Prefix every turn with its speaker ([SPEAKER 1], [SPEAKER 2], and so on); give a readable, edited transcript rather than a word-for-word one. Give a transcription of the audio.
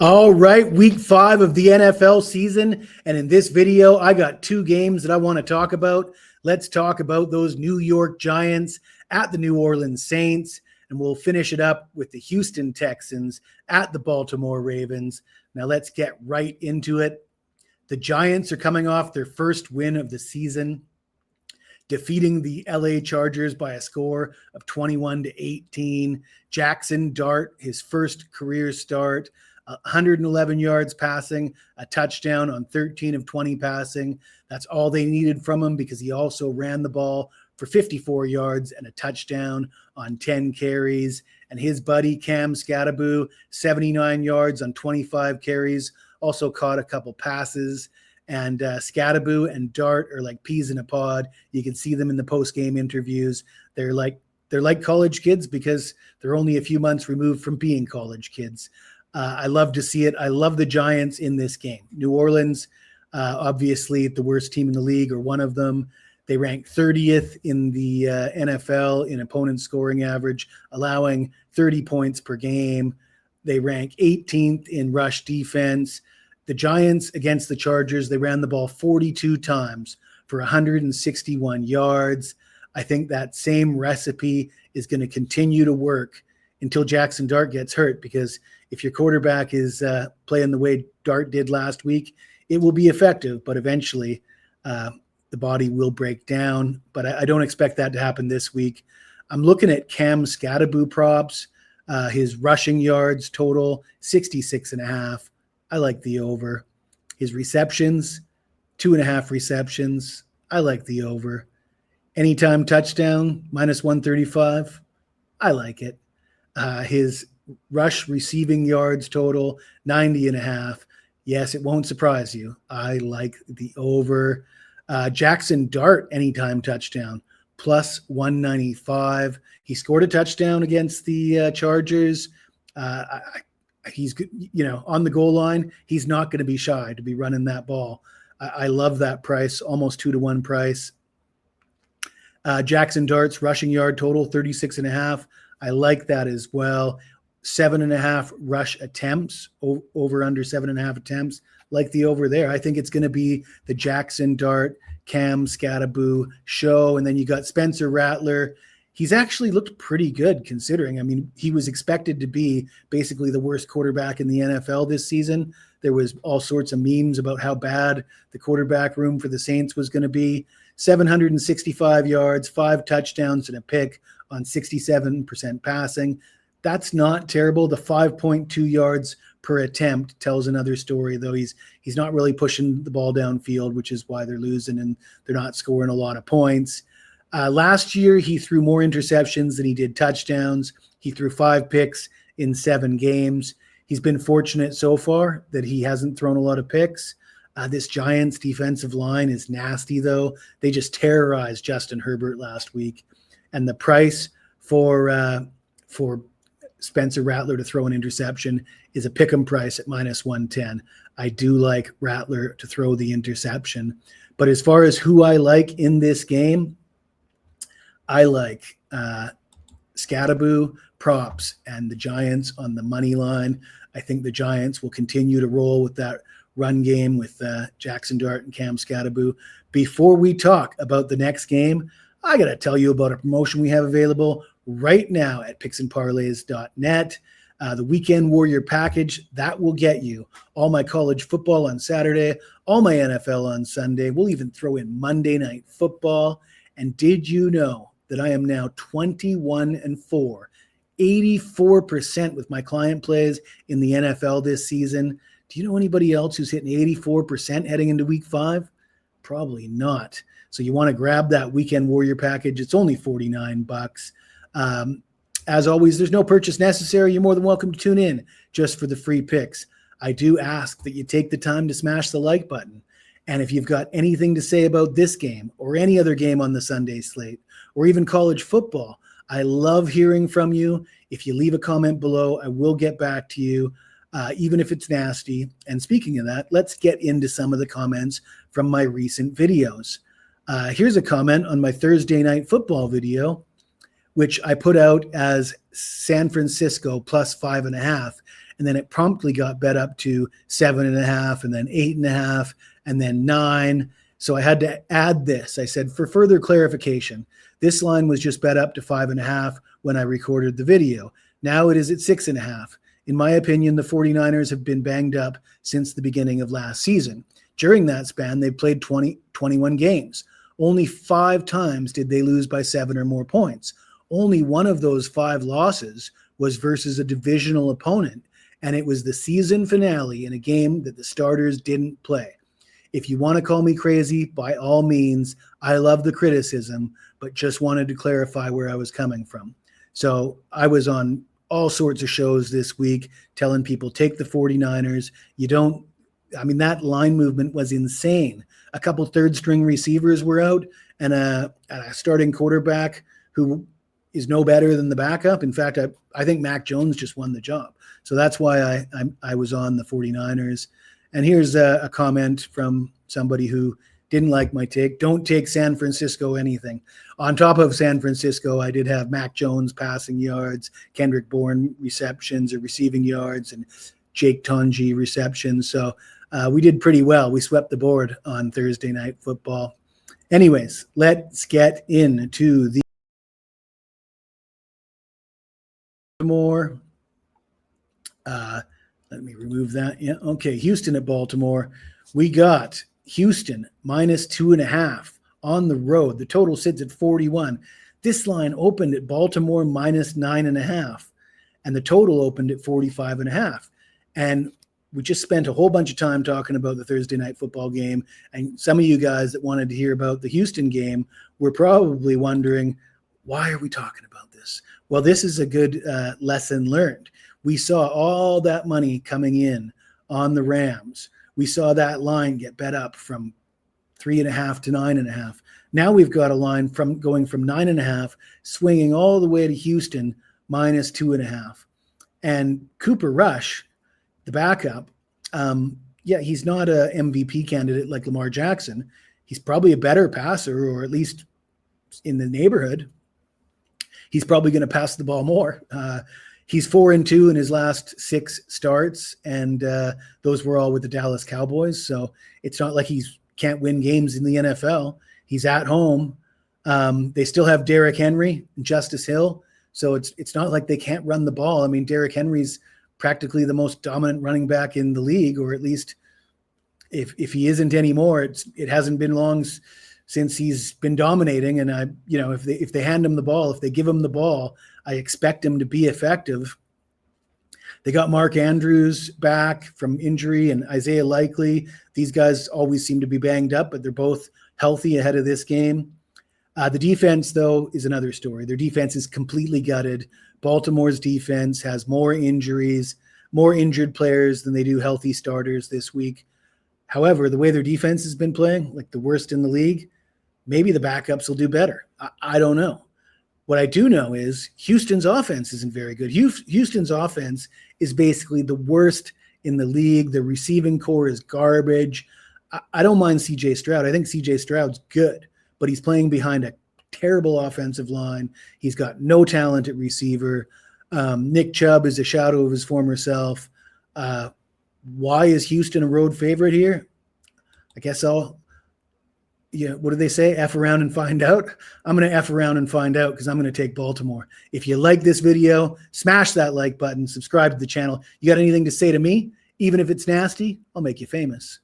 [SPEAKER 1] All right, week 5 of the NFL season. And in this video, I got 2 games that I want to talk about. Let's talk about those New York Giants at the New Orleans Saints. And we'll finish it up with the Houston Texans at the Baltimore Ravens. Now let's get right into it. The Giants are coming off their first win of the season, defeating the LA Chargers by a score of 21-18. Jackson Dart, his first career start, 111 yards passing, a touchdown on 13 of 20 passing. That's all they needed from him because he also ran the ball for 54 yards and a touchdown on 10 carries. And his buddy Cam Skattebo, 79 yards on 25 carries, also caught a couple passes. And Skattebo and Dart are like peas in a pod. You can see them in the post-game interviews. They're like college kids because they're only a few months removed from being college kids. I love to see it. I love the Giants in this game. New Orleans, obviously the worst team in the league or one of them. They rank 30th in the NFL in opponent scoring average, allowing 30 points per game. They rank 18th in rush defense. The Giants against the Chargers, they ran the ball 42 times for 161 yards. I think that same recipe is going to continue to work until Jackson Dart gets hurt, because if your quarterback is playing the way Dart did last week, it will be effective, but eventually the body will break down. But I don't expect that to happen this week. I'm looking at Cam Skattebo props. His rushing yards total, 66.5. I like the over. His receptions, 2.5 receptions. I like the over. Anytime touchdown, -135. I like it. His rush receiving yards total, 90.5. Yes, it won't surprise you. I like the over. Jackson Dart, anytime touchdown, +195. He scored a touchdown against the Chargers. He's, on the goal line. He's not going to be shy to be running that ball. I love that price, almost 2-to-1 price. Jackson Dart's rushing yard total, 36.5. I like that as well. 7.5 rush attempts, over under 7.5 attempts. Like the over there. I think it's going to be the Jackson Dart, Cam Skattebo show. And then you got Spencer Rattler. He's actually looked pretty good considering. I mean, he was expected to be basically the worst quarterback in the NFL this season. There was all sorts of memes about how bad the quarterback room for the Saints was going to be. 765 yards, 5 touchdowns and a pick on 67% passing. That's not terrible. The 5.2 yards per attempt tells another story, though. He's not really pushing the ball downfield, which is why they're losing and they're not scoring a lot of points. Last year, he threw more interceptions than he did touchdowns. He threw 5 picks in 7 games. He's been fortunate so far that he hasn't thrown a lot of picks. This Giants defensive line is nasty, though. They just terrorized Justin Herbert last week. And the price for Spencer Rattler to throw an interception is a pick'em price at -110. I do like Rattler to throw the interception. But as far as who I like in this game, I like Skattebo props and the Giants on the money line. I think the Giants will continue to roll with that run game with Jackson Dart and Cam Skattebo. Before we talk about the next game, I got to tell you about a promotion we have available right now at picksandparlays.net. The Weekend Warrior package, that will get you all my college football on Saturday, all my NFL on Sunday. We'll even throw in Monday Night Football. And did you know that I am now 21-4, 84% with my client plays in the NFL this season? Do you know anybody else who's hitting 84% heading into week 5? Probably not. So you want to grab that Weekend Warrior package. It's only $49. As always, there's no purchase necessary. You're more than welcome to tune in just for the free picks. I do ask that you take the time to smash the like button. And if you've got anything to say about this game or any other game on the Sunday slate or even college football, I love hearing from you. If you leave a comment below, I will get back to you, even if it's nasty. And speaking of that, let's get into some of the comments from my recent videos. Here's a comment on my Thursday Night Football video, which I put out as San Francisco +5.5. and then it promptly got bet up to 7.5, and then 8.5, and then 9. So I had to add this. I said, for further clarification, this line was just bet up to 5.5 when I recorded the video. Now it is at 6.5. In my opinion, the 49ers have been banged up since the beginning of last season. During that span, they played 21 games. Only 5 times did they lose by 7 or more points. Only one of those 5 losses was versus a divisional opponent, and it was the season finale in a game that the starters didn't play. If you want to call me crazy, by all means, I love the criticism, but just wanted to clarify where I was coming from. So I was on all sorts of shows this week telling people, take the 49ers. That line movement was insane. A couple third-string receivers were out, and a starting quarterback who is no better than the backup. In fact, I think Mac Jones just won the job. So that's why I was on the 49ers. And here's a comment from somebody who didn't like my take. Don't take San Francisco anything. On top of San Francisco, I did have Mac Jones passing yards, Kendrick Bourne receptions or receiving yards, and Jake Tonji receptions. So we did pretty well. We swept the board on Thursday Night Football. Anyways, let's get into the more. Let me remove that. Yeah, okay. Houston at Baltimore. We got Houston minus 2.5 on the road. The total sits at 41. This line opened at Baltimore minus 9.5, and the total opened at 45.5. And we just spent a whole bunch of time talking about the Thursday Night Football game, and some of you guys that wanted to hear about the Houston game were probably wondering, why are we talking about this? Well, this is a good lesson learned. We saw all that money coming in on the Rams. We saw that line get bet up from 3.5 to 9.5. Now we've got a line going from 9.5, swinging all the way to Houston minus 2.5. And Cooper Rush, the backup, he's not a MVP candidate like Lamar Jackson. He's probably a better passer, or at least in the neighborhood. He's probably going to pass the ball more. He's 4-2 in his last 6 starts, and those were all with the Dallas Cowboys. So it's not like he can't win games in the NFL. He's at home. They still have Derrick Henry and Justice Hill, so it's not like they can't run the ball. I mean, Derrick Henry's practically the most dominant running back in the league, or at least if he isn't anymore, it hasn't been long since he's been dominating. And if they hand him the ball, if they give him the ball, I expect him to be effective. They got Mark Andrews back from injury and Isaiah Likely. These guys always seem to be banged up, but they're both healthy ahead of this game. The defense, though, is another story. Their defense is completely gutted. Baltimore's defense has more injuries, more injured players than they do healthy starters this week. However, the way their defense has been playing, like the worst in the league, maybe the backups will do better. I don't know. What I do know is Houston's offense isn't very good. Houston's offense is basically the worst in the league. The receiving core is garbage. I don't mind C.J. Stroud. I think C.J. Stroud's good, but he's playing behind a terrible offensive line. He's got no talent at receiver. Nick Chubb is a shadow of his former self. Why is Houston a road favorite here? I guess what do they say? F around and find out. I'm going to F around and find out because I'm going to take Baltimore. If you like this video, smash that like button, subscribe to the channel. You got anything to say to me? Even if it's nasty, I'll make you famous.